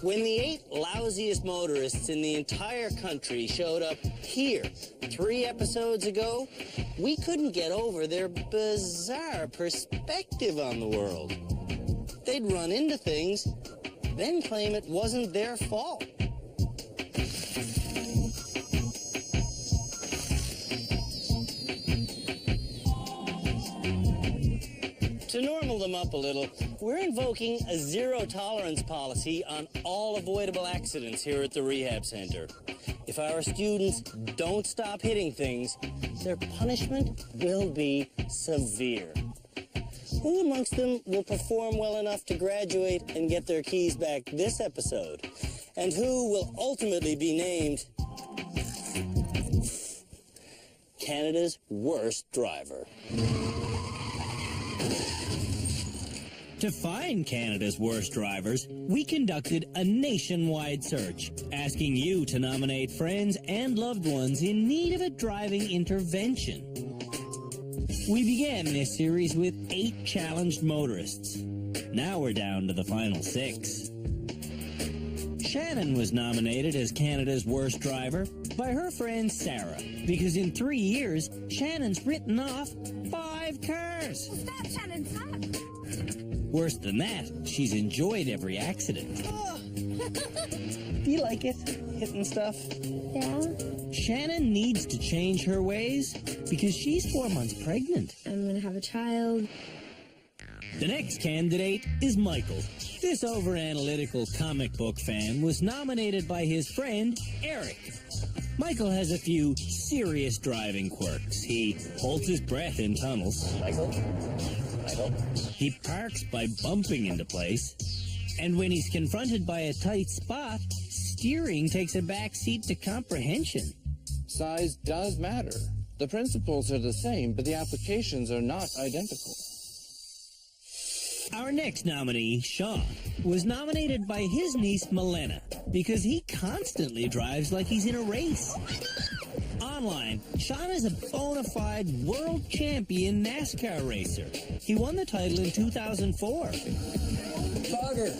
When the 8 lousiest motorists in the entire country showed up here 3 episodes ago, we couldn't get over their bizarre perspective on the world. They'd run into things, then claim it wasn't their fault. To normal them up a little, we're invoking a zero-tolerance policy on all avoidable accidents here at the rehab center. If our students don't stop hitting things, their punishment will be severe. Who amongst them will perform well enough to graduate and get their keys back this episode? And who will ultimately be named Canada's worst driver? To find Canada's worst drivers, we conducted a nationwide search, asking you to nominate friends and loved ones in need of a driving intervention. We began this series with 8 challenged motorists. Now we're down to the final 6. Shannon was nominated as Canada's worst driver by her friend Sarah, because in 3 years, Shannon's written off 5 cars. Stop, Shannon, stop! Worse than that, she's enjoyed every accident. Oh. Do you like it, hitting stuff? Yeah. Shannon needs to change her ways because she's 4 months pregnant. I'm gonna have a child. The next candidate is Michael. This over-analytical comic book fan was nominated by his friend, Eric. Michael has a few serious driving quirks. He holds his breath in tunnels. Michael? He parks by bumping into place. And when he's confronted by a tight spot, steering takes a back seat to comprehension. Size does matter. The principles are the same, but the applications are not identical. Our next nominee, Sean, was nominated by his niece, Milena, because he constantly drives like he's in a race. Online, Sean is a bona fide world champion NASCAR racer. He won the title in 2004. Fogger!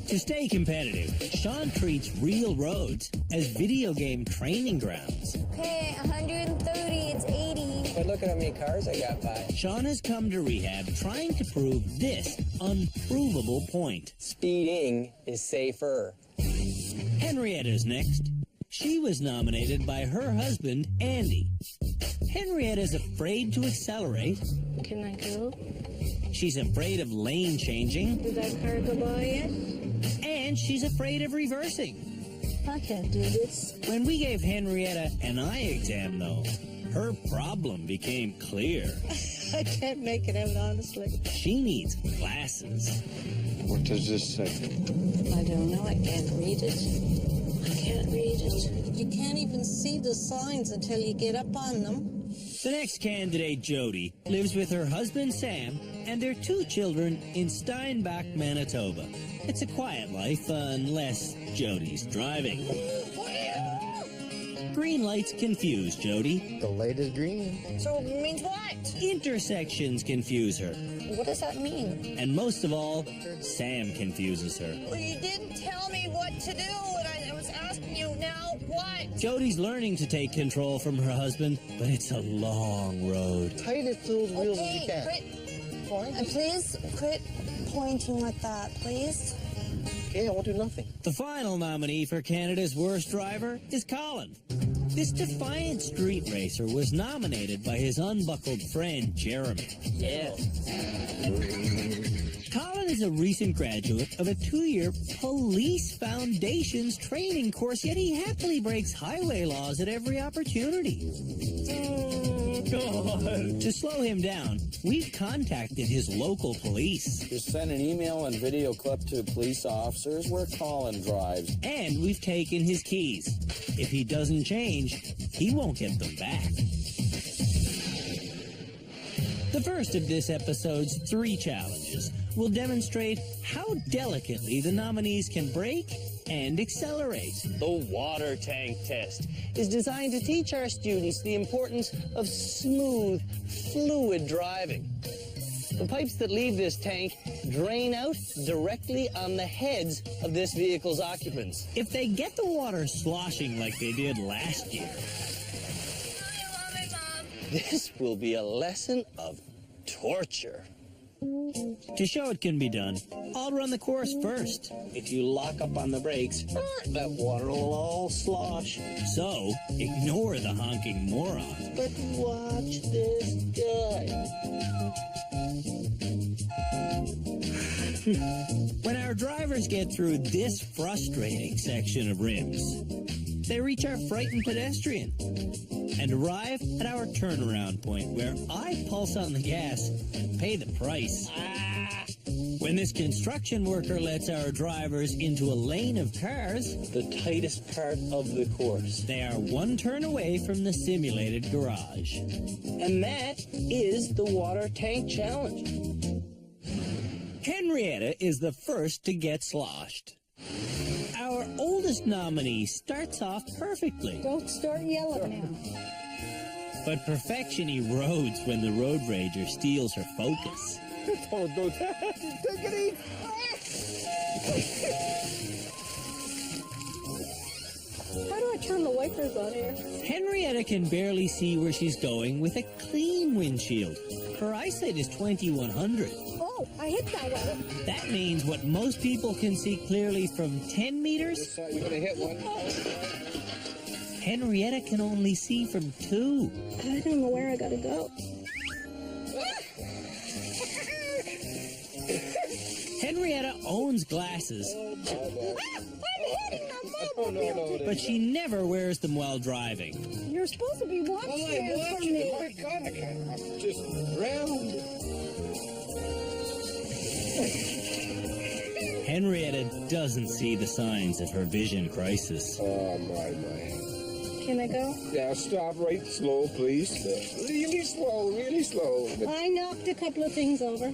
To stay competitive, Sean treats real roads as video game training grounds. Okay, 130, it's 80. But look at how many cars I got by. Sean has come to rehab trying to prove this unprovable point. Speeding is safer. Henrietta's next. She was nominated by her husband, Andy. Henrietta's afraid to accelerate. Can I go? She's afraid of lane changing. Did that car go by yet? And she's afraid of reversing. I can't do this. When we gave Henrietta an eye exam, though, her problem became clear. I can't make it out, honestly. She needs glasses. What does this say? I don't know. I can't read it. I can't read it. You can't even see the signs until you get up on them. The next candidate, Jody, lives with her husband, Sam, and their 2 children in Steinbach, Manitoba. It's a quiet life unless Jody's driving. Green lights confuse Jody. The light is green. So it means what? Intersections confuse her. What does that mean? And most of all, Sam confuses her. Well, you didn't tell me what to do, and I was asking you now what? Jody's learning to take control from her husband, but it's a long road. Tightest those wheels as you can. Quit. And please quit pointing like that, please. Okay, I won't do nothing. The final nominee for Canada's worst driver is Colin. This defiant street racer was nominated by his unbuckled friend, Jeremy. Yeah. Colin is a recent graduate of a 2-year police foundations training course, yet he happily breaks highway laws at every opportunity. God. To slow him down, we've contacted his local police. Just send an email and video clip to police officers where Colin drives. And we've taken his keys. If he doesn't change, he won't get them back. The first of this episode's 3 challenges will demonstrate how delicately the nominees can brake and accelerate. The water tank test is designed to teach our students the importance of smooth, fluid driving. The pipes that leave this tank drain out directly on the heads of this vehicle's occupants. If they get the water sloshing like they did last year, This will be a lesson of torture. to show it can be done, I'll run the course first. If you lock up on the brakes, that water will all slosh. So, ignore the honking moron. But watch this guy. When our drivers get through this frustrating section of rims, they reach our frightened pedestrian and arrive at our turnaround point where I pulse on the gas and pay the price. When this construction worker lets our drivers into a lane of cars, The tightest part of the course. they are one turn away from the simulated garage. And that is the water tank challenge. Henrietta is the first to get sloshed. Our oldest nominee starts off perfectly, Don't start yelling now. but perfection erodes when the road rager steals her focus. How do I turn the wipers on here? Henrietta can barely see where she's going with a clean windshield. Her eyesight is 2100. Oh, I hit that one. That means what most people can see clearly from 10 meters, You're gonna hit one. Henrietta can only see from 2. I don't know where I gotta go. Henrietta owns glasses, I'm hitting the bumper. but she never wears them while driving. You're supposed to be watching it for me. Oh my God, I can't. I'm just round. Henrietta doesn't see the signs of her vision crisis. Oh my. Can I go? Yeah, stop right slow, please. Really slow, really slow. I knocked a couple of things over.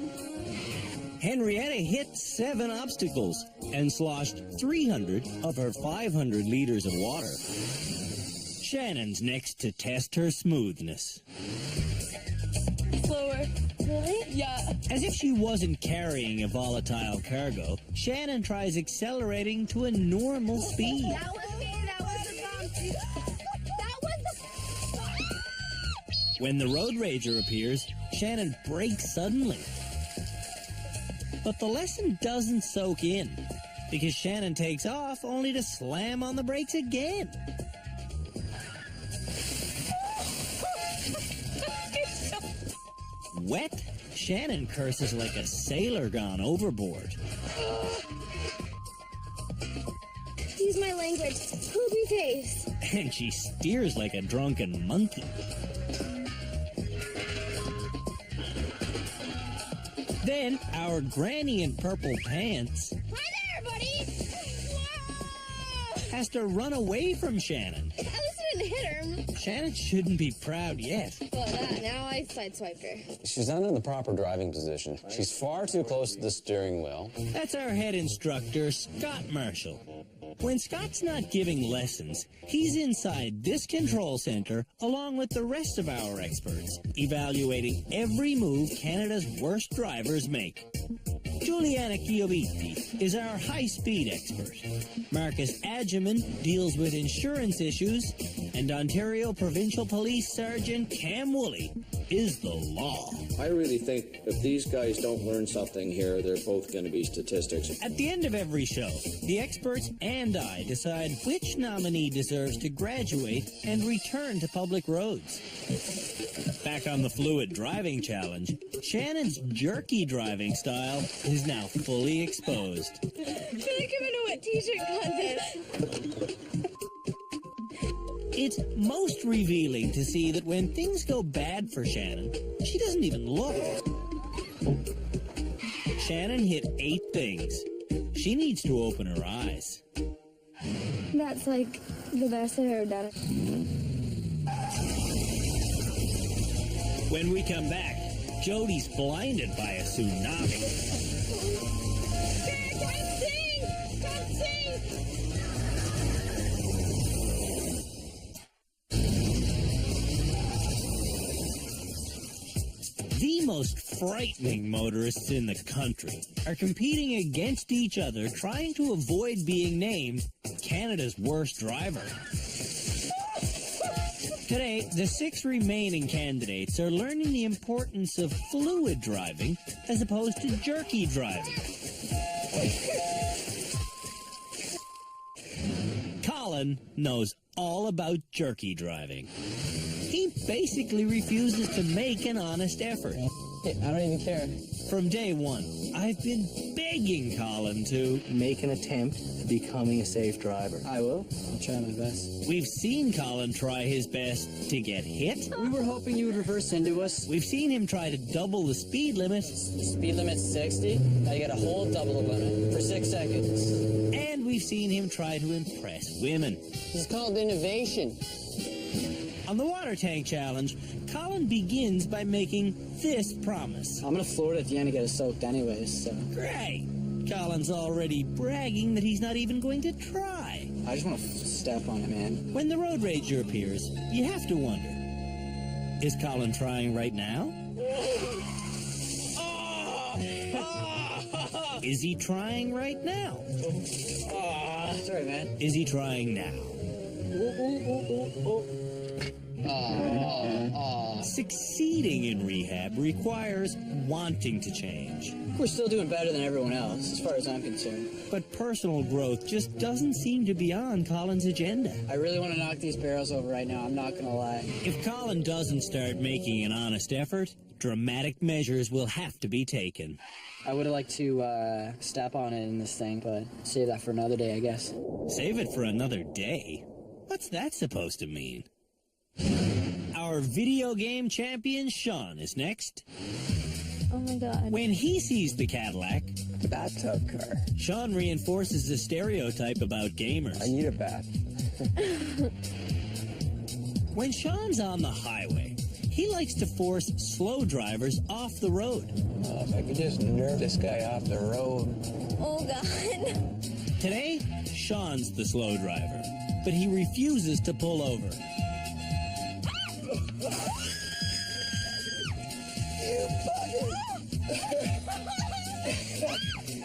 Henrietta hit 7 obstacles and sloshed 300 of her 500 liters of water. Shannon's next to test her smoothness. Slower. Really? Yeah. As if she wasn't carrying a volatile cargo, Shannon tries accelerating to a normal speed. That was me. That was the bouncy. That was the... When the road rager appears, Shannon brakes suddenly. But the lesson doesn't soak in, because Shannon takes off only to slam on the brakes again. Wet, Shannon curses like a sailor gone overboard. Excuse my language. Poopy face. And she steers like a drunken monkey. Then our granny in purple pants Hi there, buddy. Whoa. has to run away from Shannon. At least I didn't hit her. Shannon shouldn't be proud yet. Well, now I sideswiped her. She's not in the proper driving position. She's far too close to the steering wheel. That's our head instructor, Scott Marshall. When Scott's not giving lessons, he's inside this control center along with the rest of our experts, evaluating every move Canada's worst drivers make. Juliana Chioviti is our high-speed expert. Marcus Adjaman deals with insurance issues, and Ontario Provincial Police Sergeant Cam Woolley is the law. I really think if these guys don't learn something here, they're both going to be statistics. At the end of every show, the experts and I decide which nominee deserves to graduate and return to public roads. Back on the Fluid Driving Challenge, Shannon's jerky driving style is now fully exposed. Should I come into a t-shirt contest? It's most revealing to see that when things go bad for Shannon, she doesn't even look. Shannon hit 8 things. She needs to open her eyes. That's like the best I've ever done. When we come back, Jody's blinded by a tsunami. Don't sing! Don't sing! The most frightening motorists in the country are competing against each other, trying to avoid being named Canada's worst driver. Today, the 6 remaining candidates are learning the importance of fluid driving as opposed to jerky driving. Colin knows all about jerky driving. He basically refuses to make an honest effort. Hey, I don't even care. From day one, I've been begging Colin to Make an attempt at becoming a safe driver. I will. I'll try my best. We've seen Colin try his best to get hit. We were hoping you would reverse into us. We've seen him try to double the speed limit. Speed limit's 60. Now you gotta hold double the limit for 6 seconds. And we've seen him try to impress women. It's called innovation. On the water tank challenge, Colin begins by making this promise. I'm gonna float it at the end to get it soaked anyways, so. Great! Colin's already bragging that he's not even going to try. I just wanna step on it, man. When the road rager appears, you have to wonder, is Colin trying right now? Is he trying right now? Sorry, man. Is he trying now? Succeeding in rehab requires wanting to change. We're still doing better than everyone else, as far as I'm concerned. But personal growth just doesn't seem to be on Colin's agenda. I really want to knock these barrels over right now, I'm not gonna lie. If Colin doesn't start making an honest effort, dramatic measures will have to be taken. I would have liked to step on it in this thing, but save that for another day, I guess. Save it for another day? What's that supposed to mean? Our video game champion, Sean, is next. Oh my god. When he sees the Cadillac, Bathtub car. Sean reinforces the stereotype about gamers. I need a bath. When Sean's on the highway, he likes to force slow drivers off the road. If I could just nerve this guy off the road. Oh god. Today, Sean's the slow driver, but he refuses to pull over.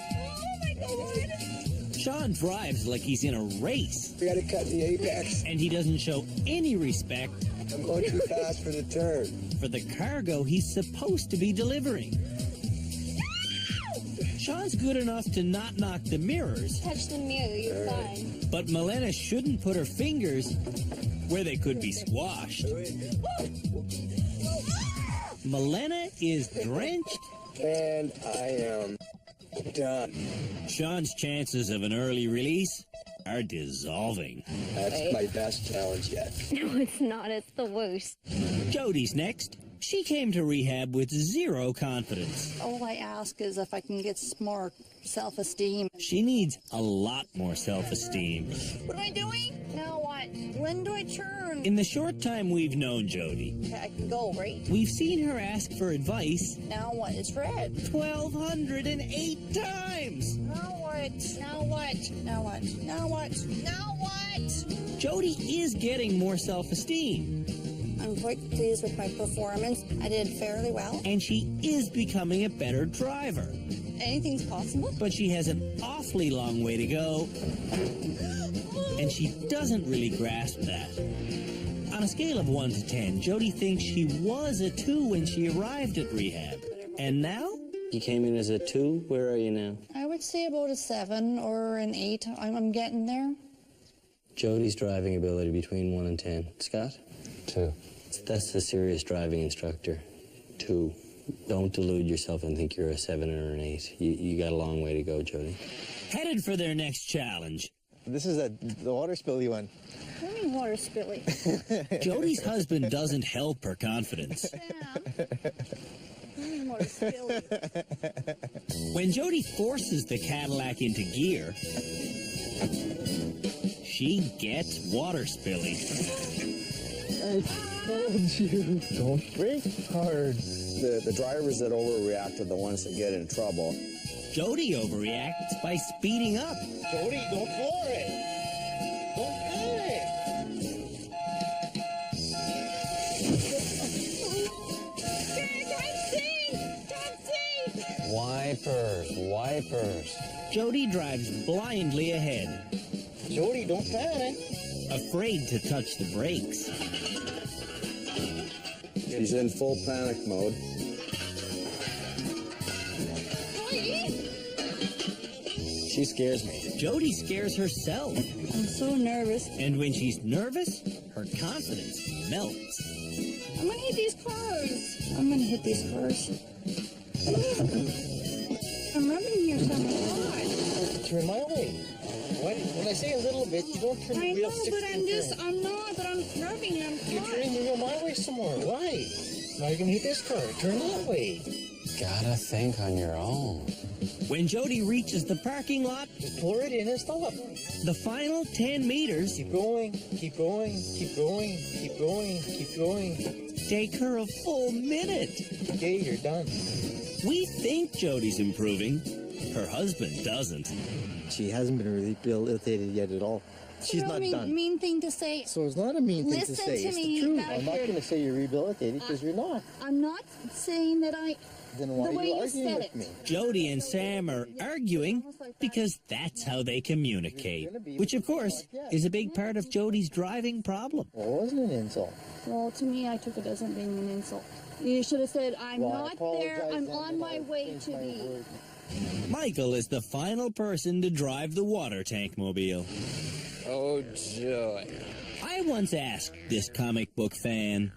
Oh my god. Sean drives like he's in a race, We gotta cut the apex. and he doesn't show any respect I'm going too fast for the turn. for the cargo he's supposed to be delivering. Sean's good enough to not knock the mirrors, Touch the mirror, you're fine. but Milena shouldn't put her fingers where they could be squashed. Milena is drenched. And I am done. Sean's chances of an early release are dissolving. That's my best challenge yet. No, it's not. It's the worst. Jody's next. She came to rehab with zero confidence. All I ask is if I can get more self-esteem. She needs a lot more self-esteem. What am I doing? Now what? When do I turn? In the short time we've known Jody, Okay, I can go, right? we've seen her ask for advice Now what? It's red. 1,208 times. Now what? Now what? Now what? Now what? Now what? Jody is getting more self-esteem, I'm quite pleased with my performance. I did fairly well. and she is becoming a better driver. Anything's possible. But she has an awfully long way to go, and she doesn't really grasp that. On a scale of 1 to 10, Jody thinks she was a 2 when she arrived at rehab. And now? You came in as a 2. Where are you now? I would say about a 7 or an 8. I'm getting there. Jody's driving ability between 1 and 10. Scott? 2. That's a serious driving instructor. 2. Don't delude yourself and think you're a 7 or an 8. You got a long way to go, Jody. Headed for their next challenge, This is the water spilly one. What do you mean water spilly? Jody's husband doesn't help her confidence. Water spilly. When Jody forces the Cadillac into gear, she gets water spilly. Don't brake hard. The drivers that overreact are the ones that get in trouble. Jody overreacts by speeding up. Jody, go for it. Don't panic. Guys, I'm safe. Wipers. Jody drives blindly ahead, Jody, don't panic. afraid to touch the brakes. She's in full panic mode. She scares me. Jody scares herself, I'm so nervous. and when she's nervous, her confidence melts. I'm gonna hit these cars. I'm gonna hit these cars. I'm rubbing here somewhere. Turn my way. When I say a little bit, you don't turn I the wheel know, 60 but I'm rubbing. You're turning the wheel my way some more. Why? Now you're gonna hit this car. Turn that way. Gotta think on your own. When Jody reaches the parking lot, Just pull right in and stop. the final 10 meters Keep going, keep going, keep going, keep going, keep going. take her a full minute. Okay, you're done. We think Jody's improving. Her husband doesn't. She hasn't been rehabilitated yet at all. She's not done. Mean thing to say. So it's not a mean thing to Listen say. to It's me the truth. back I'm not here. going to say you're rehabilitated because you're not. I'm not saying that I. Then why The are way you you arguing said with it. me? Jody and Sam are arguing because that's how they communicate, which of course is a big part of Jody's driving problem. Well, it wasn't an insult. Well, to me, I took it as being an insult. You should have said, I'm Well, I not apologize there. I'm then, on and my I'll way change to my the. word. Michael is the final person to drive the water tank mobile. Oh, joy. I once asked this comic book fan,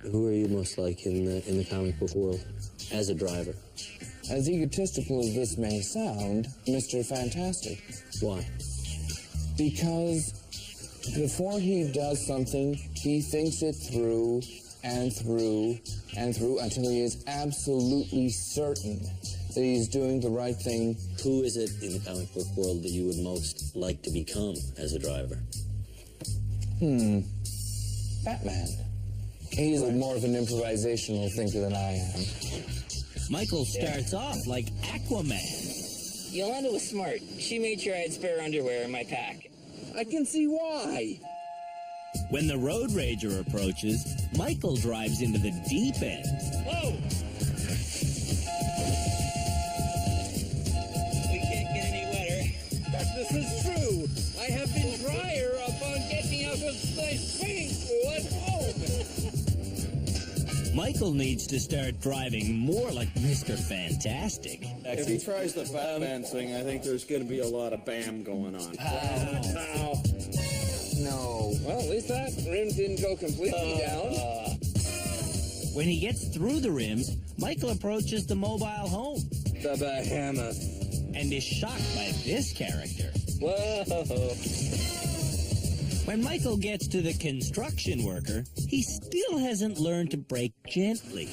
Who are you most like in the comic book world as a driver? As egotistical as this may sound, Mr. Fantastic. Why? Because before he does something, he thinks it through and through and through until he is absolutely certain that he's doing the right thing. Who is it in the comic book world that you would most like to become as a driver? Batman. He's more of an improvisational thinker than I am. Michael starts off like Aquaman. Yolanda was smart. She made sure I had spare underwear in my pack. I can see why. When the road rager approaches, Michael drives into the deep end. Whoa! We can't get any wetter. This is true. I have been drier upon getting out of my swimming pool at home. Michael needs to start driving more like Mr. Fantastic. If he tries the Batman thing, I think there's going to be a lot of bam going on. No. Well, at least that rim didn't go completely down. When he gets through the rims, Michael approaches the mobile home The Bahamas. and is shocked by this character. Whoa. When Michael gets to the construction worker, he still hasn't learned to brake gently.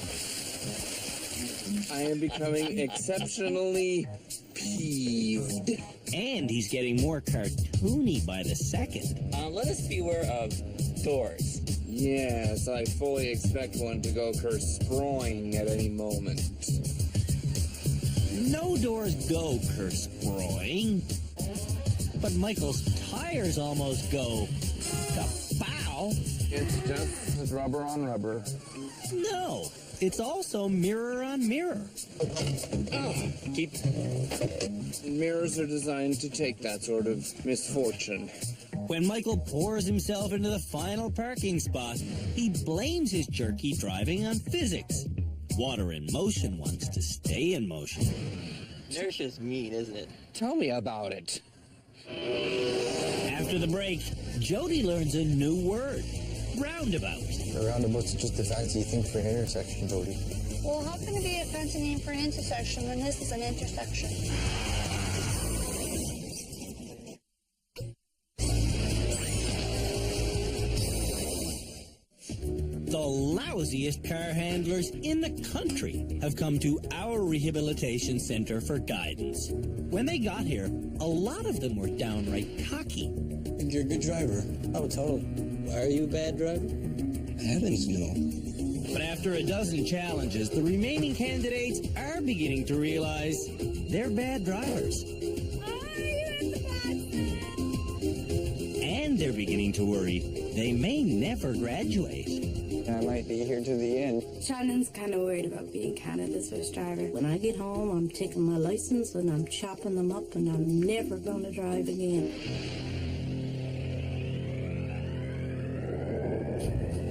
I am becoming exceptionally peeved. And he's getting more cartoony by the second. Let us beware of doors. Yes, I fully expect one to go kersproing at any moment. No doors go kersproing, but Michael's tires almost go kapow. It's just rubber on rubber. No, it's also mirror on mirror. Mirrors are designed to take that sort of misfortune. When Michael pours himself into the final parking spot, he blames his jerky driving on physics. Water in motion wants to stay in motion. Inertia's mean, isn't it? Tell me about it. After the break, Jody learns a new word, roundabout. A roundabout's just a fancy thing for an intersection, Jody. Well, how can it be a fancy name for an intersection when this is an intersection? The lousiest car handlers in the country have come to our rehabilitation center for guidance. When they got here, a lot of them were downright cocky. And you're a good driver. Oh, totally. Are you a bad driver? Heavens, no. But after a dozen challenges, the remaining candidates are beginning to realize they're bad drivers. And they're beginning to worry they may never graduate. I might be here to the end. Shannon's kind of worried about being Canada's first driver. When I get home, I'm taking my license and I'm chopping them up and I'm never going to drive again.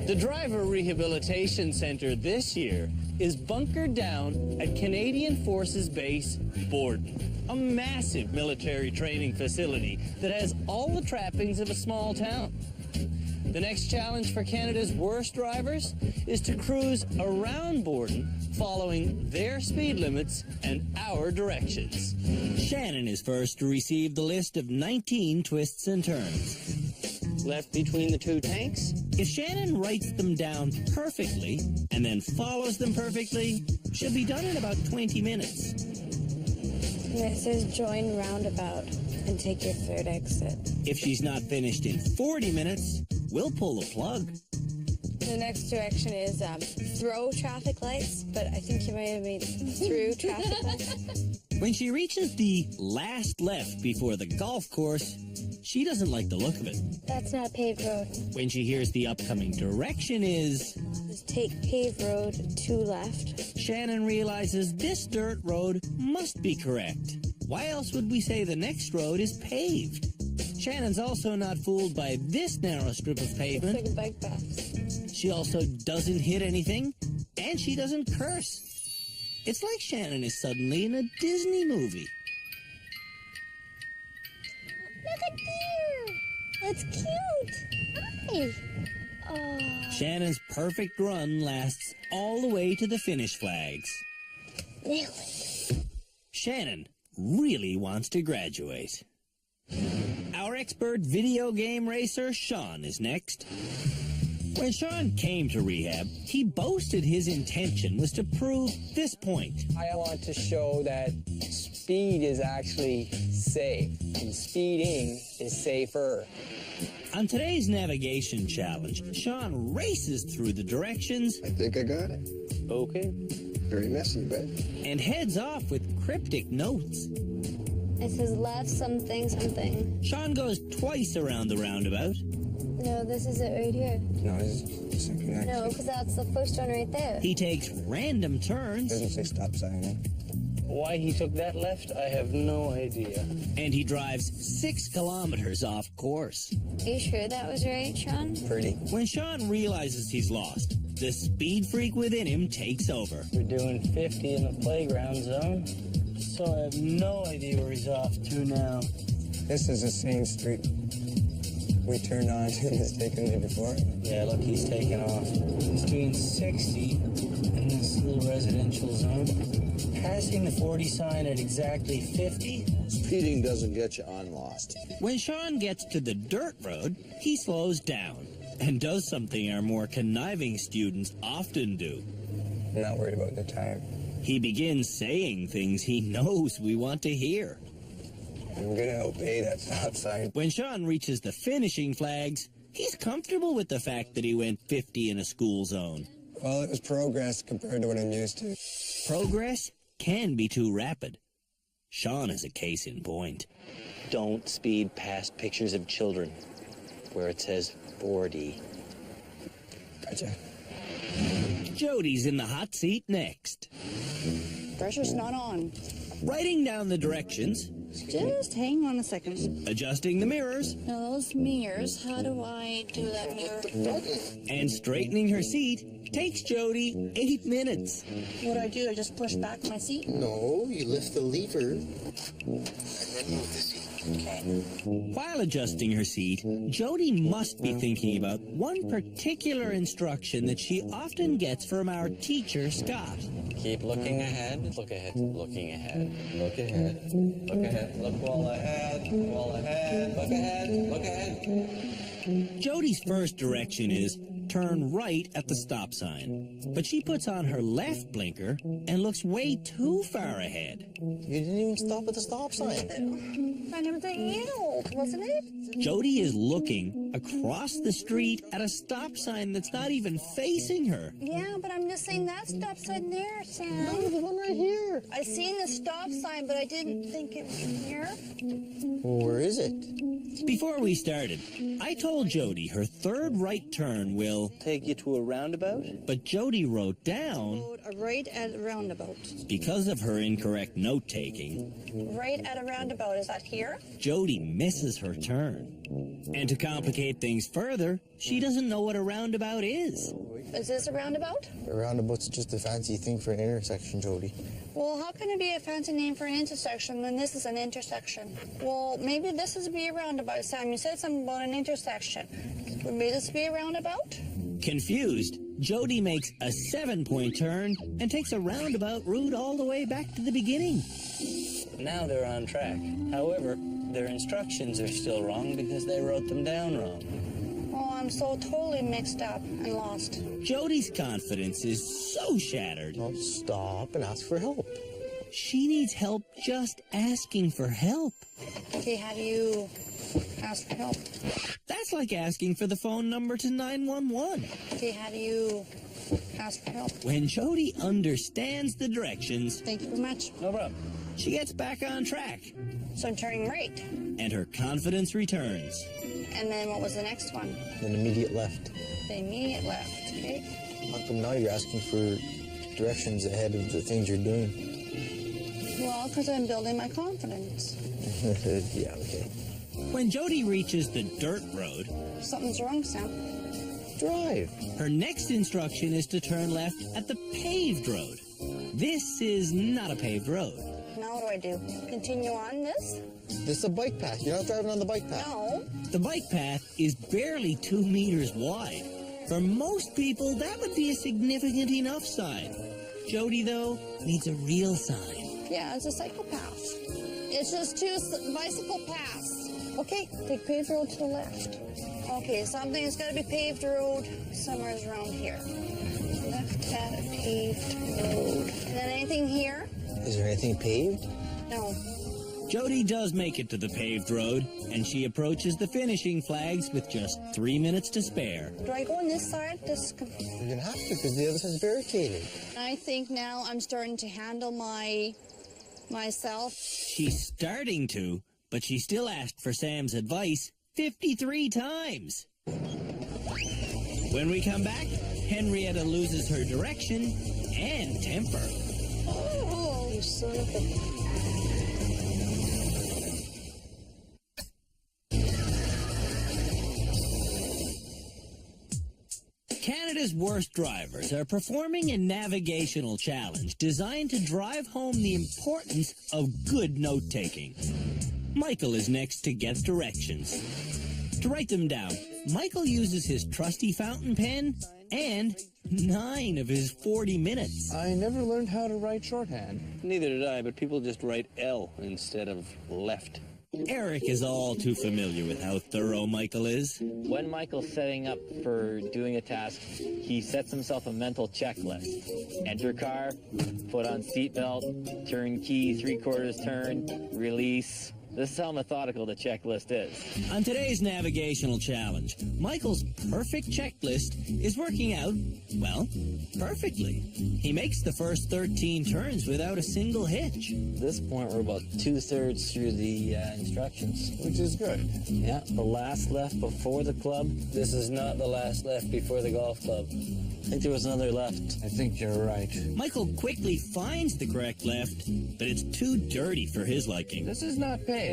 The Driver Rehabilitation Center this year is bunkered down at Canadian Forces Base, Borden, a massive military training facility that has all the trappings of a small town. The next challenge for Canada's worst drivers is to cruise around Borden following their speed limits and our directions. Shannon is first to receive the list of 19 twists and turns. Left between the two tanks? If Shannon writes them down perfectly and then follows them perfectly, she'll be done in about 20 minutes. It says join roundabout and take your third exit. If she's not finished in 40 minutes, we'll pull the plug. The next direction is throw traffic lights, but I think you might have made through traffic lights. When she reaches the last left before the golf course, she doesn't like the look of it. That's not a paved road. When she hears the upcoming direction is take paved road to left. Shannon realizes this dirt road must be correct. Why else would we say the next road is paved? Shannon's also not fooled by this narrow strip of pavement. It's like a bike path. She also doesn't hit anything, and she doesn't curse. It's like Shannon is suddenly in a Disney movie. Look at deer. That's cute. Hi. Oh. Shannon's perfect run lasts all the way to the finish flags. Nailed it. Shannon really wants to graduate. Our expert video game racer, Sean, is next. When Sean came to rehab, he boasted his intention was to prove this point. I want to show that speed is actually safe, and speeding is safer. On today's navigation challenge, Sean races through the directions. I think I got it. Okay. Very messy, but. And heads off with cryptic notes. It says left something, something. Sean goes twice around the roundabout. No, this is it right here. No, this is the second exit. No, because that's the first one right there. He takes random turns. Doesn't say stop sign, eh? Why he took that left, I have no idea. And he drives 6 kilometers off course. Are you sure that was right, Sean? Pretty. When Sean realizes he's lost, the speed freak within him takes over. We're doing 50 in the playground zone, so I have no idea where he's off to now. This is the same street we turned on to mistakenly before. Yeah, look, he's taking off. He's doing 60 in this little residential zone. Passing the 40 sign at exactly 50. Speeding doesn't get you unlost. When Sean gets to the dirt road, he slows down and does something our more conniving students often do. I'm not worried about the time. He begins saying things he knows we want to hear. I'm gonna obey that stop sign. When Sean reaches the finishing flags, he's comfortable with the fact that he went 50 in a school zone. Well, it was progress compared to what I'm used to. Progress can be too rapid. Sean is a case in point. Don't speed past pictures of children where it says 40. Gotcha. Jody's in the hot seat next. Pressure's not on. Writing down the directions. Just hang on a second. Adjusting the mirrors. Now those mirrors, how do I do that mirror? And straightening her seat takes Jody 8 minutes. What I do, I just push back my seat? No, you lift the lever and then move the seat. Okay. While adjusting her seat, Jody must be thinking about one particular instruction that she often gets from our teacher, Scott. Keep looking ahead. Look ahead. Looking ahead. Look ahead. Look ahead. Look wall ahead. Wall ahead. Look ahead. Look ahead. Jody's first direction is turn right at the stop sign. But she puts on her left blinker and looks way too far ahead. You didn't even stop at the stop sign. I never did you, wasn't it? Jody is looking across the street at a stop sign that's not even facing her. Yeah, but I'm just saying that stop sign there, Sam. No, there's one right here. I seen the stop sign, but I didn't think it was here. Well, where is it? Before we started, I told Jody her third right turn will take you to a roundabout. But Jody wrote down Right at a roundabout. because of her incorrect note-taking. Right at a roundabout. Is that here? Jody misses her turn. And to complicate things further, she doesn't know what a roundabout is. Is this a roundabout? A roundabout's just a fancy thing for an intersection, Jody. Well, how can it be a fancy name for an intersection when this is an intersection? Well, maybe this is be a roundabout. Sam, you said something about an intersection. Would this be a roundabout? Confused, Jody makes a 7-point turn and takes a roundabout route all the way back to the beginning. Now they're on track. However, their instructions are still wrong because they wrote them down wrong. Oh, I'm so totally mixed up and lost. Jody's confidence is so shattered. Oh, stop and ask for help. She needs help just asking for help. Okay, how do you ask for help? That's like asking for the phone number to 911. Okay, how do you ask for help? When Jody understands the directions, Thank you very much. No problem. she gets back on track, So I'm turning right. and her confidence returns. And then what was the next one? Then immediate left. The immediate left, okay? How come now you're asking for directions ahead of the things you're doing? Well, because I'm building my confidence. Yeah, okay. When Jody reaches the dirt road, Something's wrong, Sam. Drive. her next instruction is to turn left at the paved road. This is not a paved road. Now what do? Continue on this? This is a bike path. You're not driving on the bike path. No. The bike path is barely 2 meters wide. For most people, that would be a significant enough sign. Jody, though, needs a real sign. Yeah, it's a cycle path. It's just two bicycle paths. Okay, take paved road to the left. Okay, something's got to be paved road somewhere around here. Left at a paved road. And then anything here? Is there anything paved? No. Jody does make it to the paved road, and she approaches the finishing flags with just 3 minutes to spare. Do I go on this side? You're going to have to because the other side's barricaded. I think now I'm starting to handle myself. She's starting to, but she still asked for Sam's advice 53 times. When we come back, Henrietta loses her direction and temper. Oh, you son of a... Canada's worst drivers are performing a navigational challenge designed to drive home the importance of good note-taking. Michael is next to get directions. To write them down, Michael uses his trusty fountain pen and 9 of his 40 minutes. I never learned how to write shorthand. Neither did I, but people just write L instead of left. Eric is all too familiar with how thorough Michael is. When Michael's setting up for doing a task, he sets himself a mental checklist. Enter car, put on seatbelt, turn key, 3/4 turn, release. This is how methodical the checklist is. On today's navigational challenge, Michael's perfect checklist is working out, well, perfectly. He makes the first 13 turns without a single hitch. At this point, we're about 2/3 through the instructions. Which is good. Yeah, the last left before the club. This is not the last left before the golf club. I think there was another left. I think you're right. Michael quickly finds the correct left, but it's too dirty for his liking. This is not paved.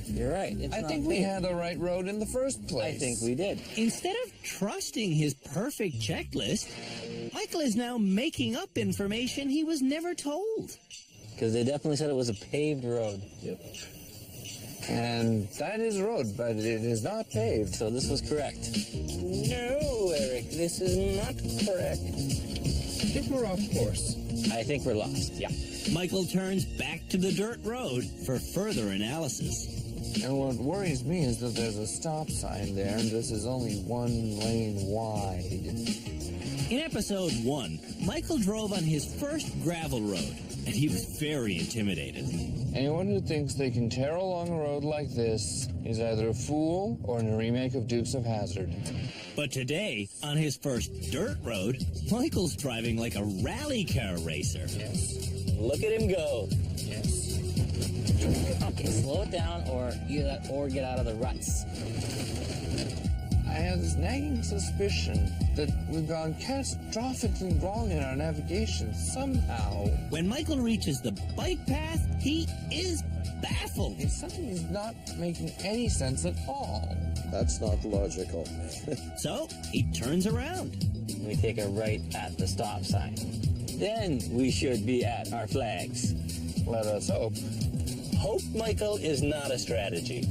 You're right. I think we had the right road in the first place. I think we did. Instead of trusting his perfect checklist, Michael is now making up information he was never told. Because they definitely said it was a paved road. Yep. And that is road, but it is not paved. So this was correct. No, Eric, this is not correct. I think we're off course. I think we're lost, yeah. Michael turns back to the dirt road for further analysis. And what worries me is that there's a stop sign there, and this is only 1 lane wide. In episode 1, Michael drove on his first gravel road, and he was very intimidated. Anyone who thinks they can tear along a road like this is either a fool or in a remake of Dukes of Hazzard. But today, on his first dirt road, Michael's driving like a rally car racer. Yes. Look at him go. Yes. Okay, slow it down or get out of the ruts. I have this nagging suspicion that we've gone catastrophically wrong in our navigation somehow. When Michael reaches the bike path, he is baffled. Something is not making any sense at all. That's not logical. So, he turns around. We take a right at the stop sign. Then we should be at our flags. Let us hope. Hope, Michael, is not a strategy.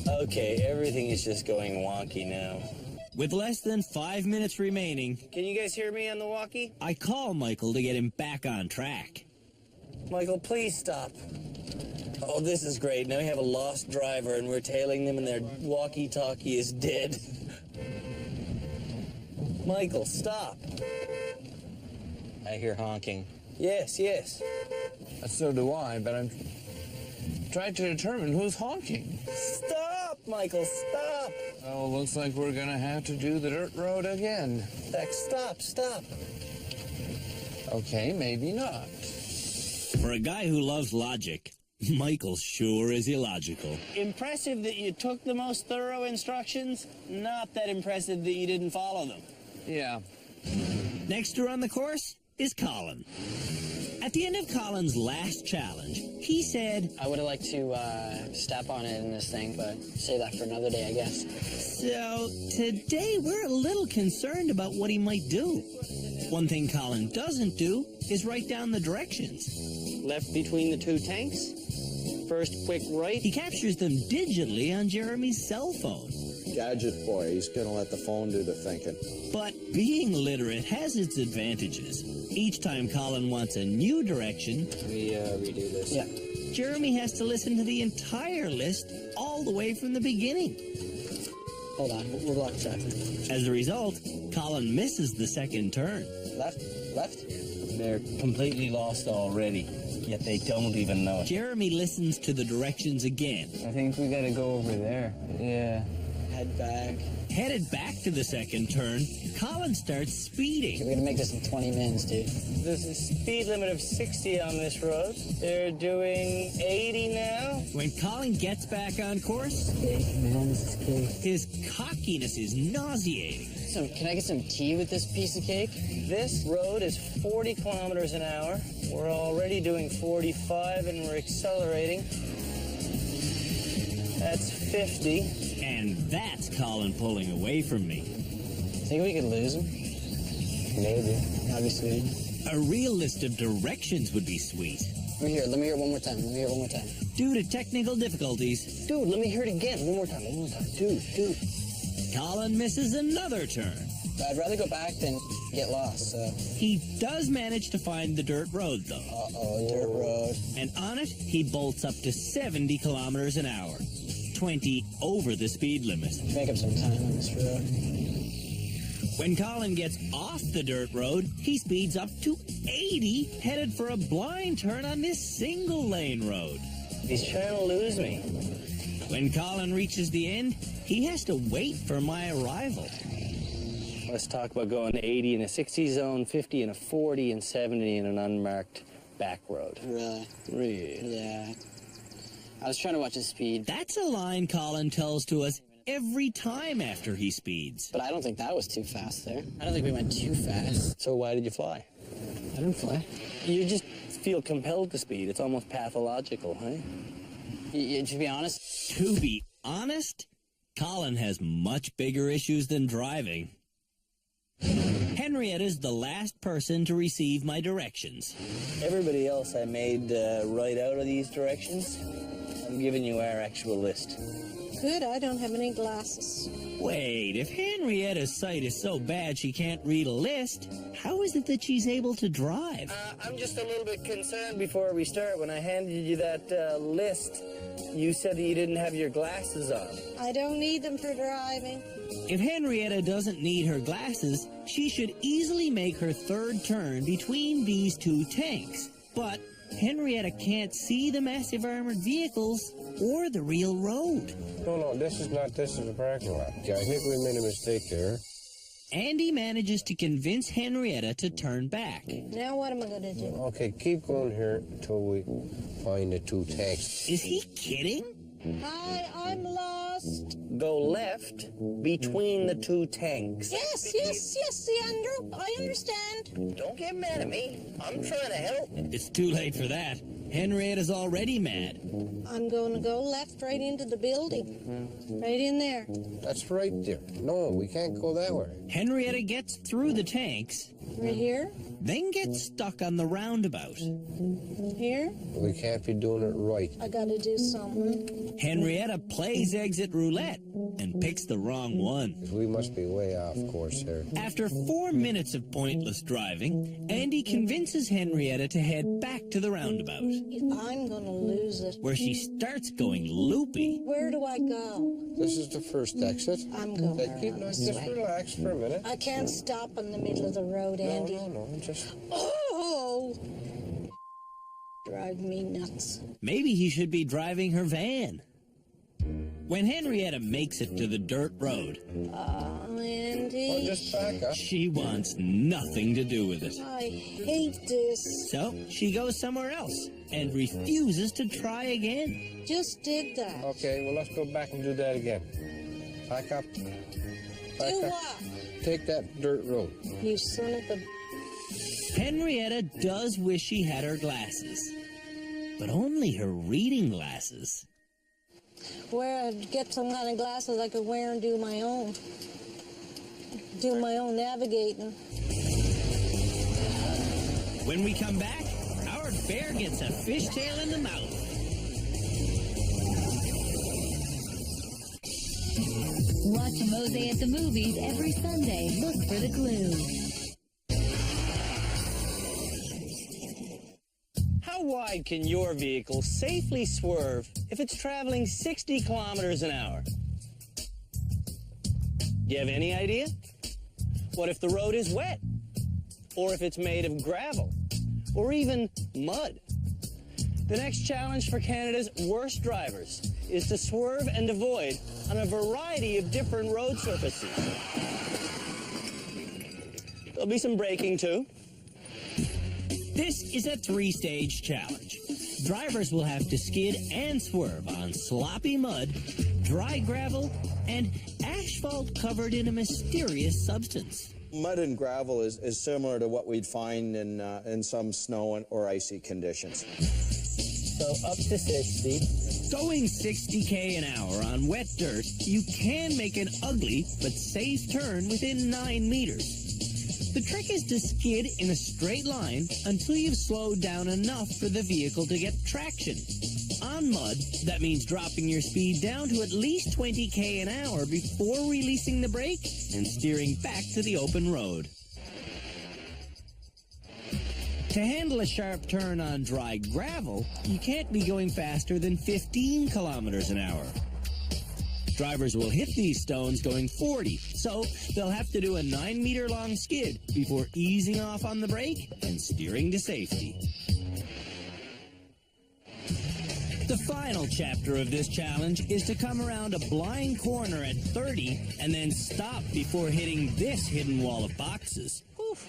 Okay, everything is just going wonky now. With less than 5 minutes remaining, Can you guys hear me on the walkie? I call Michael to get him back on track. Michael, please stop. Oh, this is great. Now we have a lost driver and we're tailing them and their walkie-talkie is dead. Michael, stop. I hear honking. Yes, yes. So do I, but I'm trying to determine who's honking. Stop, Michael, stop. Oh, looks like we're gonna have to do the dirt road again. Beck, stop, stop. Okay, maybe not. For a guy who loves logic, Michael sure is illogical. Impressive that you took the most thorough instructions, not that impressive that you didn't follow them. Yeah. Next on the course is Colin. At the end of Colin's last challenge, he said, I would have liked to step on it in this thing, but save that for another day, I guess. So, today we're a little concerned about what he might do. One thing Colin doesn't do is write down the directions. Left between the two tanks. First quick right. He captures them digitally on Jeremy's cell phone. Gadget boy, he's going to let the phone do the thinking. But being literate has its advantages. Each time Colin wants a new direction, We redo this. Yeah. Jeremy has to listen to the entire list all the way from the beginning. Hold on, we'll block track. As a result, Colin misses the second turn. Left, left. They're completely lost already, yet they don't even know it. Jeremy listens to the directions again. I think we gotta go over there. Yeah. Head back. Headed back to the second turn, Colin starts speeding. We're gonna make this in 20 minutes, dude. There's a speed limit of 60 on this road. They're doing 80 now. When Colin gets back on course, Man, this is cake. his cockiness is nauseating. Can I get some tea with this piece of cake? This road is 40 kilometers an hour. We're already doing 45 and we're accelerating. That's 50. And that's Colin pulling away from me. Think we could lose him? Maybe. Obviously. A real list of directions would be sweet. Let me hear it one more time. Due to technical difficulties, Dude, let me hear it again. One more time. Dude. Colin misses another turn. I'd rather go back than get lost, so. He does manage to find the dirt road, though. Uh-oh, dirt road. And on it, he bolts up to 70 kilometers an hour. 20 over the speed limit. Make up some time on this road. When Colin gets off the dirt road, he speeds up to 80, headed for a blind turn on this single-lane road. He's trying to lose me. When Colin reaches the end, he has to wait for my arrival. Let's talk about going 80 in a 60 zone, 50 in a 40, and 70 in an unmarked back road. Really? Yeah. I was trying to watch his speed. That's a line Colin tells to us every time after he speeds. But I don't think that was too fast there. I don't think we went too fast. So why did you fly? I didn't fly. You just feel compelled to speed. It's almost pathological, huh? To be honest? To be honest, Colin has much bigger issues than driving. Henrietta's the last person to receive my directions. Everybody else I made right out of these directions. I'm giving you our actual list. Good, I don't have any glasses. Wait, if Henrietta's sight is so bad she can't read a list, how is it that she's able to drive? I'm just a little bit concerned before we start. When I handed you that list, you said that you didn't have your glasses on. I don't need them for driving. If Henrietta doesn't need her glasses, she should easily make her third turn between these two tanks. But Henrietta can't see the massive armored vehicles or the real road. No, this is the parking lot. Okay, I think we made a mistake there. Andy manages to convince Henrietta to turn back. Now what am I going to do? Okay, keep going here until we find the two tanks. Is he kidding? Hi, I'm lost. Go left between the two tanks. Yes, Andrew. I understand. Don't get mad at me. I'm trying to help. It's too late for that. Henrietta's already mad. I'm going to go left right into the building. Right in there. That's right there. No, we can't go that way. Henrietta gets through the tanks. Right here? Then gets stuck on the roundabout. Here? We can't be doing it right. I got to do something. Henrietta plays exit roulette and picks the wrong one. We must be way off course here. After 4 minutes of pointless driving, Andy convinces Henrietta to head back to the roundabout, I'm going to lose it. where she starts going loopy. Where do I go? This is the first exit. I'm going Just relax for a minute. I can't stop in the middle of the road, Andy. No, just... Oh! Drive me nuts. Maybe he should be driving her van. When Henrietta makes it to the dirt road, Andy. Just back up. she wants nothing to do with it. I hate this. So she goes somewhere else and refuses to try again. Just did that. Okay, well, let's go back and do that again. Back up. Do up. what? Take that dirt road. You son of a... Henrietta does wish she had her glasses, but only her reading glasses. Where I'd get some kind of glasses I could wear and do my own navigating. When we come back, our bear gets a fishtail in the mouth. Watch Mose at the Movies every Sunday. Look for the clue. How wide can your vehicle safely swerve if it's traveling 60 kilometers an hour? Do you have any idea? What if the road is wet? Or if it's made of gravel? Or even mud? The next challenge for Canada's worst drivers is to swerve and avoid on a variety of different road surfaces. There'll be some braking too. This is a 3-stage challenge. Drivers will have to skid and swerve on sloppy mud, dry gravel, and asphalt covered in a mysterious substance. Mud and gravel is similar to what we'd find in some snow or icy conditions. So up to 60. Going 60 an hour on wet dirt, you can make an ugly but safe turn within 9 meters. The trick is to skid in a straight line until you've slowed down enough for the vehicle to get traction. On mud, that means dropping your speed down to at least 20 an hour before releasing the brake and steering back to the open road. To handle a sharp turn on dry gravel, you can't be going faster than 15 kilometers an hour. Drivers will hit these stones going 40, so they'll have to do a 9-meter-long skid before easing off on the brake and steering to safety. The final chapter of this challenge is to come around a blind corner at 30 and then stop before hitting this hidden wall of boxes. Oof.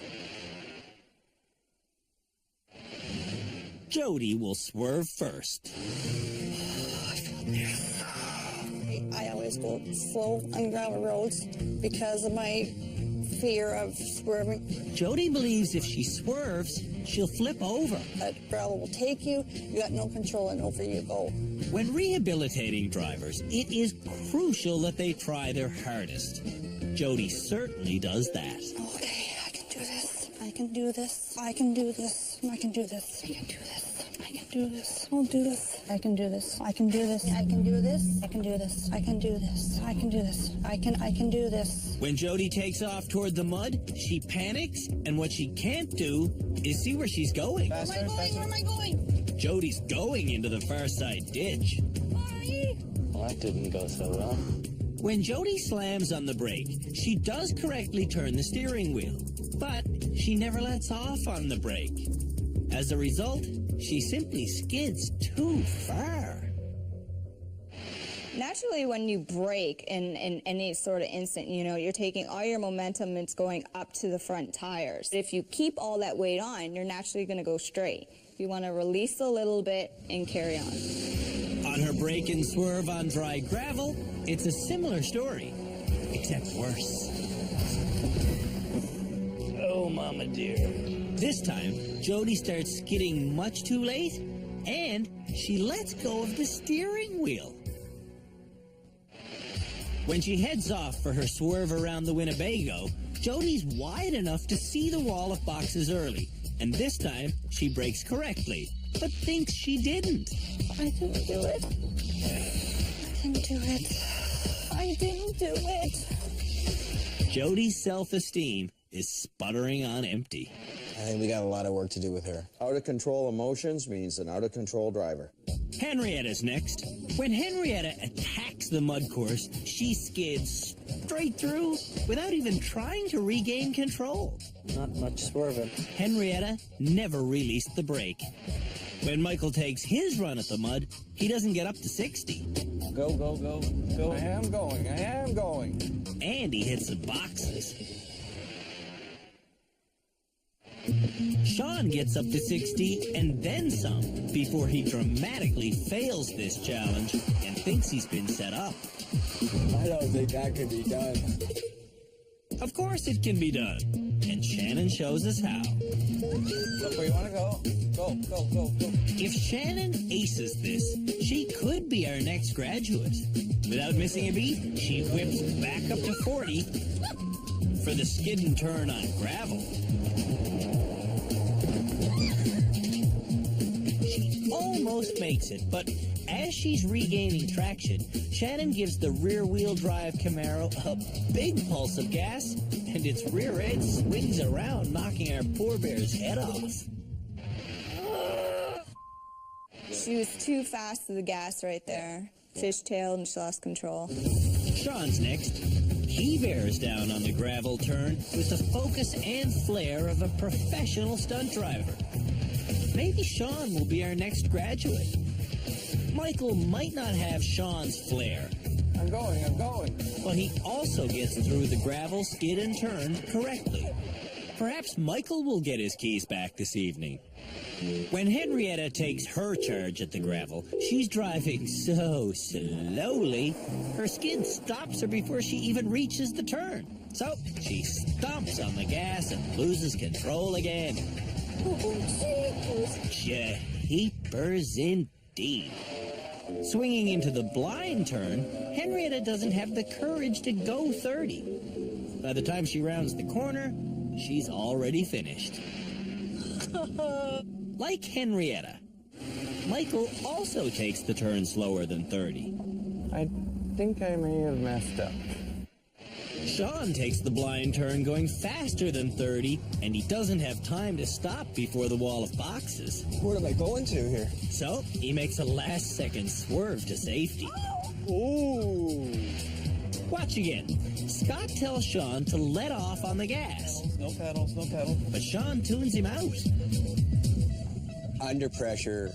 Jody will swerve first. I always go slow on gravel roads because of my fear of swerving. Jody believes if she swerves, she'll flip over. That gravel will take you. You got no control and over you go. When rehabilitating drivers, it is crucial that they try their hardest. Jody certainly does that. Okay, I can do this. I can do this. I can do this. I can do this. I can do this. I can do this. do this. I'll do this. I can do this. I can do this. I can do this. I can do this. I can do this. I can do this. I can do this. When Jody takes off toward the mud, she panics, and what she can't do is see where she's going. Where am I going? Where am I going? Jody's going into the far side ditch. Well, that didn't go so well. When Jody slams on the brake, she does correctly turn the steering wheel, but she never lets off on the brake. As a result, she simply skids too far. Naturally, when you brake in any sort of instant, you know, you're taking all your momentum, it's going up to the front tires. If you keep all that weight on, you're naturally going to go straight. You want to release a little bit and carry on. On her brake and swerve on dry gravel, it's a similar story, except worse. Oh, mama dear. This time, Jody starts skidding much too late, and she lets go of the steering wheel. When she heads off for her swerve around the Winnebago, Jody's wide enough to see the wall of boxes early, and this time she brakes correctly, but thinks she didn't. I didn't do it. I didn't do it. I didn't do it. Jody's self-esteem is sputtering on empty. I think we got a lot of work to do with her. Out of control emotions means an out of control driver. Henrietta's next. When Henrietta attacks the mud course, she skids straight through without even trying to regain control. Not much swerving. Henrietta never released the brake. When Michael takes his run at the mud, he doesn't get up to 60. Go, go, go, go. I am going. And he hits the boxes. Sean gets up to 60 and then some before he dramatically fails this challenge and thinks he's been set up. I don't think that can be done. Of course it can be done, and Shannon shows us how. Look where you want to go. Go, go, go, go. If Shannon aces this, she could be our next graduate. Without missing a beat, she whips back up to 40 for the skid and turn on gravel. She almost makes it, but as she's regaining traction, Shannon gives the rear-wheel drive Camaro a big pulse of gas, and its rear end swings around, knocking our poor bear's head off. She was too fast to the gas right there. Fishtailed and she lost control. Sean's next. He bears down on the gravel turn with the focus and flair of a professional stunt driver. Maybe Sean will be our next graduate. Michael might not have Sean's flair. I'm going. But he also gets through the gravel skid and turn correctly. Perhaps Michael will get his keys back this evening. When Henrietta takes her charge at the gravel, she's driving so slowly, her skid stops her before she even reaches the turn. So she stomps on the gas and loses control again. Jeepers indeed. Swinging into the blind turn, Henrietta doesn't have the courage to go 30. By the time she rounds the corner, she's already finished. Like Henrietta, Michael also takes the turn slower than 30. I think I may have messed up. Sean takes the blind turn going faster than 30, and he doesn't have time to stop before the wall of boxes. What am I going to here? So he makes a last-second swerve to safety. Ooh. Watch again. Scott tells Sean to let off on the gas. No pedals. But Sean tunes him out. Under pressure,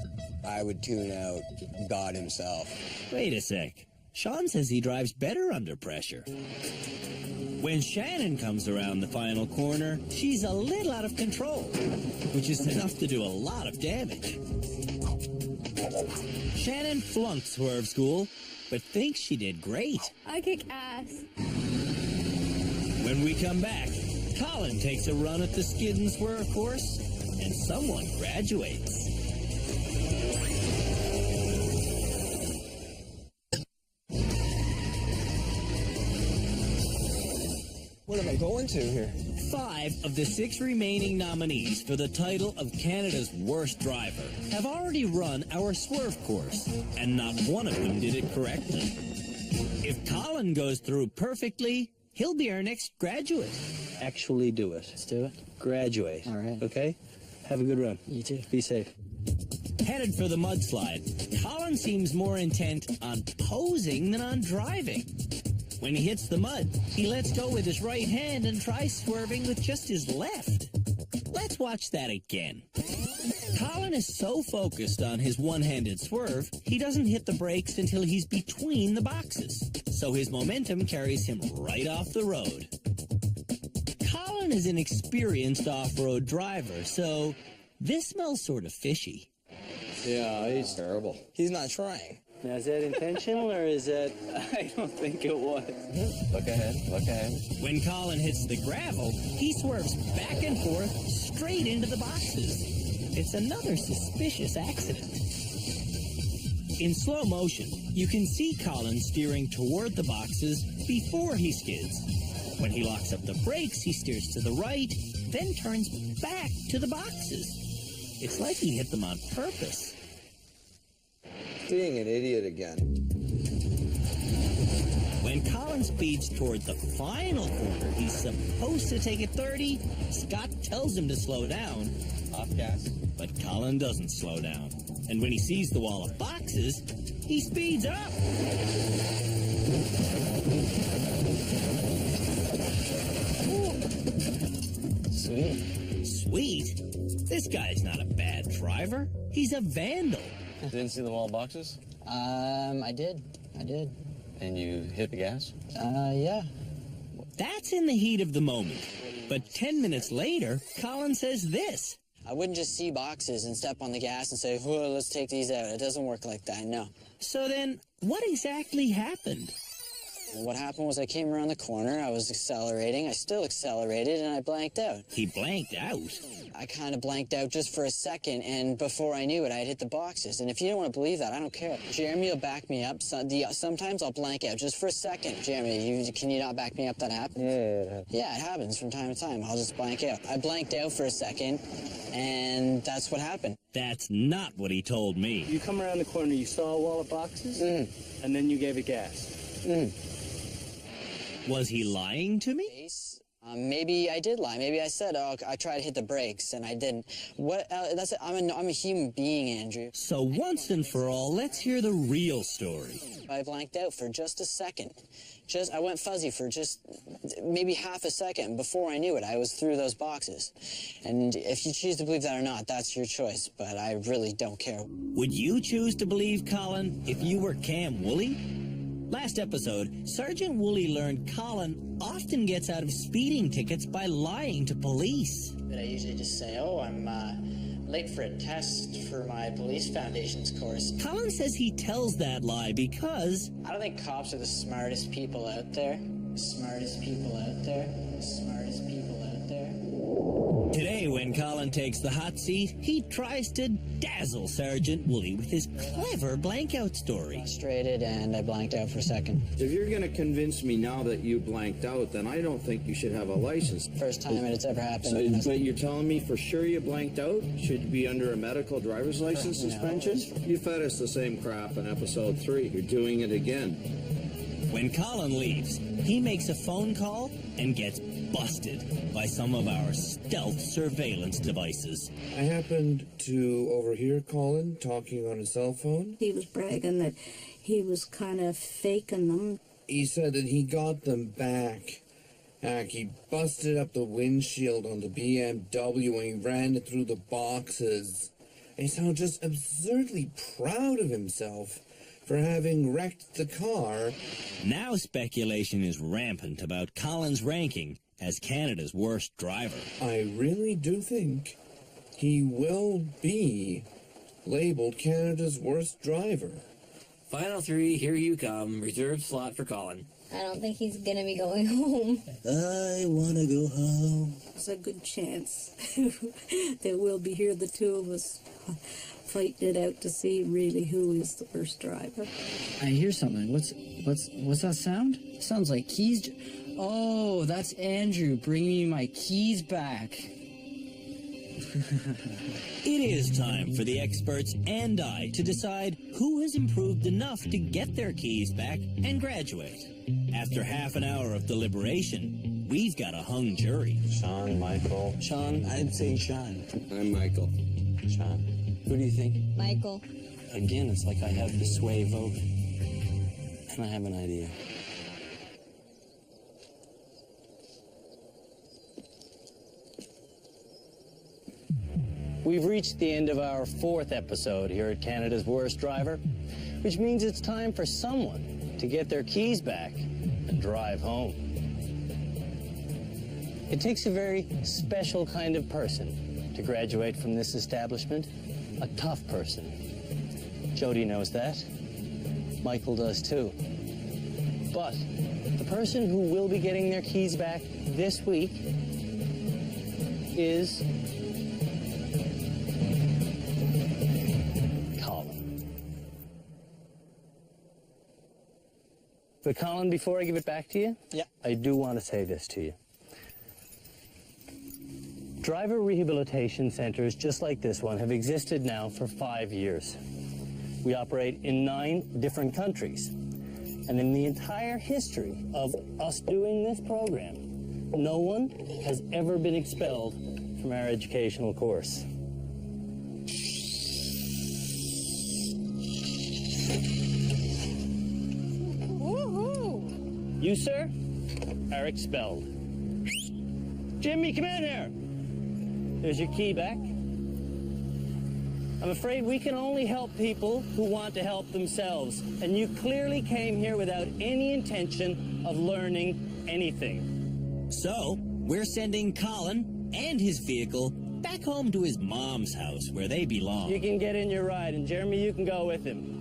I would tune out God himself. Wait a sec. Sean says he drives better under pressure. When Shannon comes around the final corner, she's a little out of control, which is enough to do a lot of damage. Shannon flunked swerve school, but thinks she did great. I kick ass. When we come back, Colin takes a run at the skid and swerve course, and someone graduates. What am I going to here? 5 of the 6 remaining nominees for the title of Canada's worst driver have already run our swerve course, and not one of them did it correctly. If Colin goes through perfectly, he'll be our next graduate. Actually do it. Let's do it. Graduate. All right. Okay? Have a good run. You too. Be safe. Headed for the mudslide, Colin seems more intent on posing than on driving. When he hits the mud, he lets go with his right hand and tries swerving with just his left. Let's watch that again. Colin is so focused on his one-handed swerve, he doesn't hit the brakes until he's between the boxes. So his momentum carries him right off the road. Colin is an experienced off-road driver, so this smells sort of fishy. Yeah, he's terrible. He's not trying. Now, is that intentional or is that... I don't think it was. Look ahead, look ahead. When Colin hits the gravel, he swerves back and forth straight into the boxes. It's another suspicious accident. In slow motion, you can see Colin steering toward the boxes before he skids. When he locks up the brakes, he steers to the right, then turns back to the boxes. It's like he hit them on purpose. Being an idiot again. When Colin speeds toward the final corner, he's supposed to take it 30. Scott tells him to slow down. Off gas. But Colin doesn't slow down. And when he sees the wall of boxes, he speeds up. Sweet. Sweet? This guy's not a bad driver. He's a vandal. Didn't see the wall of boxes? I did. And you hit the gas? Yeah. That's in the heat of the moment. But 10 minutes later, Colin says this. I wouldn't just see boxes and step on the gas and say, "Whoa, let's take these out." It doesn't work like that, no. So then, what exactly happened? What happened was I came around the corner, I was accelerating, I still accelerated, and I blanked out. He blanked out? I kind of blanked out just for a second, and before I knew it, I had hit the boxes. And if you don't want to believe that, I don't care. Jeremy will back me up. Sometimes I'll blank out just for a second. Jeremy, can you not back me up? That happens? Yeah, it happens. Yeah, it happens from time to time. I'll just blank out. I blanked out for a second, and that's what happened. That's not what he told me. You come around the corner, you saw a wall of boxes, and then you gave it gas. Was he lying to me? Maybe I did lie. Maybe I said, "Oh, I tried to hit the brakes," and I didn't. That's it. I'm a human being, Andrew. So once and for all, let's hear the real story. I blanked out for just a second. I went fuzzy for just maybe half a second. Before I knew it, I was through those boxes. And if you choose to believe that or not, that's your choice. But I really don't care. Would you choose to believe Colin if you were Cam Woolley? Last episode, Sergeant Woolley learned Colin often gets out of speeding tickets by lying to police. But I usually just say, "Oh, I'm late for a test for my police foundations course." Colin says he tells that lie because... I don't think cops are the smartest people out there. Smartest people out there. Smartest people out there. Today, when Colin takes the hot seat, he tries to dazzle Sergeant Woolley with his clever blank-out story. Frustrated, and I blanked out for a second. If you're going to convince me now that you blanked out, then I don't think you should have a license. First time it's ever happened. But you're telling me for sure you blanked out? Should you be under a medical driver's license suspension? You fed us the same crap in episode 3. You're doing it again. When Colin leaves, he makes a phone call and gets busted by some of our stealth surveillance devices. I happened to overhear Colin talking on his cell phone. He was bragging that he was kind of faking them. He said that he got them back. He busted up the windshield on the BMW and he ran it through the boxes. And he sounded just absurdly proud of himself for having wrecked the car. Now speculation is rampant about Colin's ranking as Canada's worst driver. I really do think he will be labeled Canada's worst driver. Final 3, here you come. Reserved slot for Colin. I don't think he's gonna be going home. I wanna go home. There's a good chance that we'll be here, the two of us, fighting it out to see really who is the worst driver. I hear something. What's that sound? Sounds like keys. Oh, that's Andrew bringing me my keys back. It is time for the experts and I to decide who has improved enough to get their keys back and graduate. After half an hour of deliberation, we've got a hung jury. Sean, Michael. Sean, I'd say Sean. I'm Michael. Sean. Who do you think? Michael. Again, it's like I have the sway vote. And I have an idea. We've reached the end of our 4th episode here at Canada's Worst Driver, which means it's time for someone to get their keys back and drive home. It takes a very special kind of person to graduate from this establishment, a tough person. Jody knows that. Michael does too. But the person who will be getting their keys back this week is But Colin, before I give it back to you, I do want to say this to you. Driver rehabilitation centers just like this one have existed now for 5 years. We operate in 9 different countries. And in the entire history of us doing this program, no one has ever been expelled from our educational course. You, sir, are expelled. Jimmy, come in here. There's your key back. I'm afraid we can only help people who want to help themselves. And you clearly came here without any intention of learning anything. So, we're sending Colin and his vehicle back home to his mom's house where they belong. You can get in your ride, and Jeremy, you can go with him.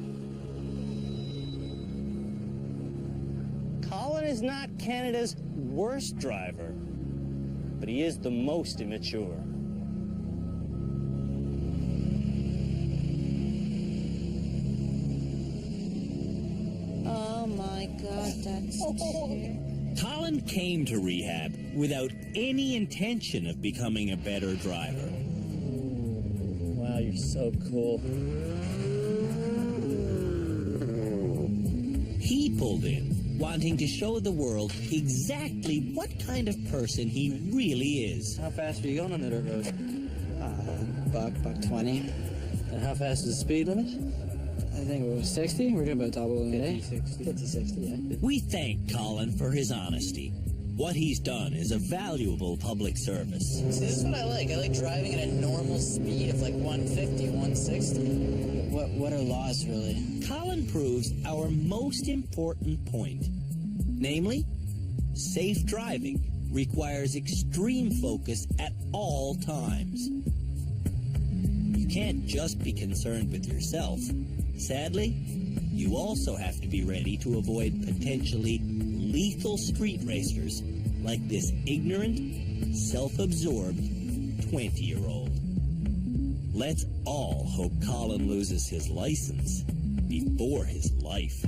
Colin is not Canada's worst driver, but he is the most immature. Oh my God, that's Colin came to rehab without any intention of becoming a better driver. Wow, you're so cool. He pulled in, wanting to show the world exactly what kind of person he really is. How fast are you going on the dirt road? Buck 20. And how fast is the speed limit? I think it was 60. We're doing about double a day. 50, 60, yeah. We thank Colin for his honesty. What he's done is a valuable public service. See, this is what I like. I like driving at a normal speed of like 150, 160. What are laws, really? Colin proves our most important point. Namely, safe driving requires extreme focus at all times. You can't just be concerned with yourself. Sadly, you also have to be ready to avoid potentially lethal street racers like this ignorant, self-absorbed 20-year-old. Let's all hope Colin loses his license before his life.